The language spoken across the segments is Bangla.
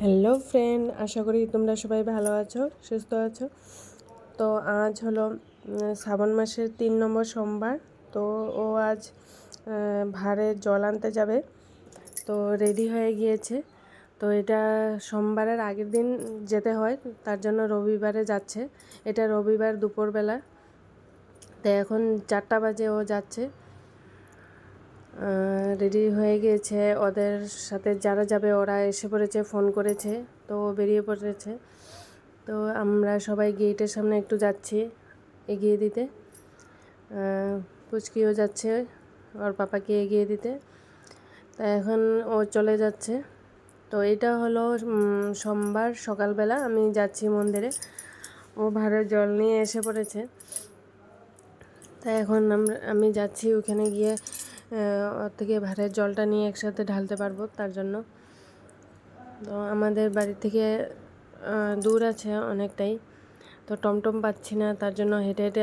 হ্যালো ফ্রেন্ড, আশা করি তোমরা সবাই ভালো আছো, সুস্থ আছো। তো আজ হলো শ্রাবণ মাসের 3 নম্বর সোমবার। তো ও আজ ভাড়ে জল আনতে যাবে, তো রেডি হয়ে গিয়েছে। তো এটা সোমবারের আগের দিন যেতে হয়, তার জন্য রবিবারে যাচ্ছে। এটা রবিবার দুপুরবেলা। তো এখন 4টা বাজে ও যাচ্ছে, রেডি হয়ে গিয়েছে। ওদের সাথে যারা যাবে ওরা এসে পড়েছে, ফোন করেছে, তো বেরিয়ে পড়েছে। তো আমরা সবাই গেটের সামনে একটু যাচ্ছি এগিয়ে দিতে। পুচকিও যাচ্ছে ওর পাপাকে এগিয়ে দিতে। তা এখন ও চলে যাচ্ছে। তো এটা হলো সোমবার সকালবেলা আমি যাচ্ছি মন্দিরে। ও ভাড়ের জল নিয়ে এসে পড়েছে। তাই এখন আমি যাচ্ছি ওখানে গিয়ে ওর থেকে ভাড়ের জলটা নিয়ে একসাথে ঢালতে পারবো, তার জন্য। তো আমাদের বাড়ি থেকে দূর আছে অনেকটাই, তো টমটম পাচ্ছি না, তার জন্য হেঁটে হেঁটে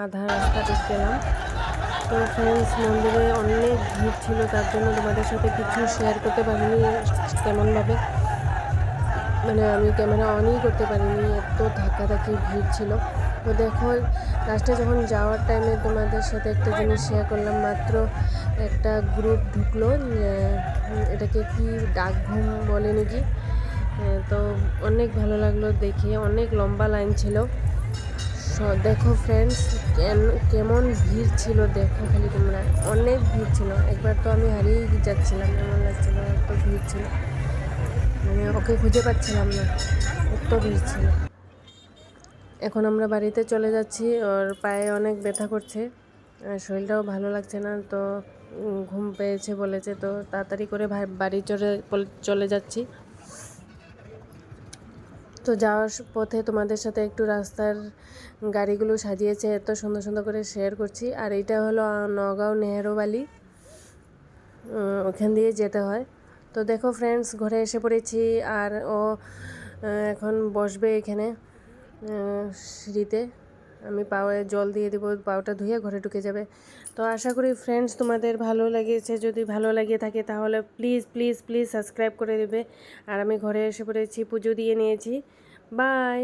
আধা রাস্তা গেলাম। তো ফ্রেন্ডস, মন্দিরে অনেক ভিড় ছিল, তার জন্য তোমাদের সাথে কিছু শেয়ার করতে পারিনি তেমনভাবে। মানে আমি ক্যামেরা অনই করতে পারিনি, এত ধাক্কাধাক্কি ভিড় ছিল। তো দেখো, লাস্টে যখন যাওয়ার টাইমে তোমাদের সাথে একটা জিনিস শেয়ার করলাম। মাত্র একটা গ্রুপ ঢুকলো, এটাকে কি ডাকঘুম বলে নাকি। তো অনেক ভালো লাগলো দেখে, অনেক লম্বা লাইন ছিল। দেখো ফ্রেন্ডস, কেমন ভিড় ছিল, দেখো খালি তোমরা, অনেক ভিড় ছিল। একবার তো আমি হারিয়ে যাচ্ছিলাম, এমন লাগছিল, এত ভিড় ছিল। মানে ওকে খুঁজে পাচ্ছিলাম না, এত ভিড় ছিল। এখন আমরা বাড়িতে চলে যাচ্ছি। ওর পায়ে অনেক ব্যথা করছে, শরীরটাও ভালো লাগছে না। তো ঘুম পেয়েছে বলেছে, তো তাড়াতাড়ি করে বাড়ি চলে যাচ্ছি। তো যাওয়ার পথে তোমাদের সাথে একটু রাস্তার গাড়িগুলো সাজিয়েছে, এত সুন্দর সুন্দর করে শেয়ার করছি। আর এটা হলো নগাঁও নেহেরু বালি, ওখান দিয়ে যেতে হয়। তো দেখো ফ্রেন্ডস, ঘরে এসে পড়েছি। আর ও এখন বসবে এখানে সিঁড়িতে। আমি পায়ে জল দিয়ে দেবো, পাওটা ধুয়ে ঘরে ঢুকে যাবে। তো আশা করি ফ্রেন্ডস তোমাদের ভালো লেগেছে। যদি ভালো লাগে থাকে তাহলে প্লিজ প্লিজ প্লিজ সাবস্ক্রাইব করে দেবে। আর আমি ঘরে এসে পড়েছি, পুজো দিয়ে নিয়েছি। বাই।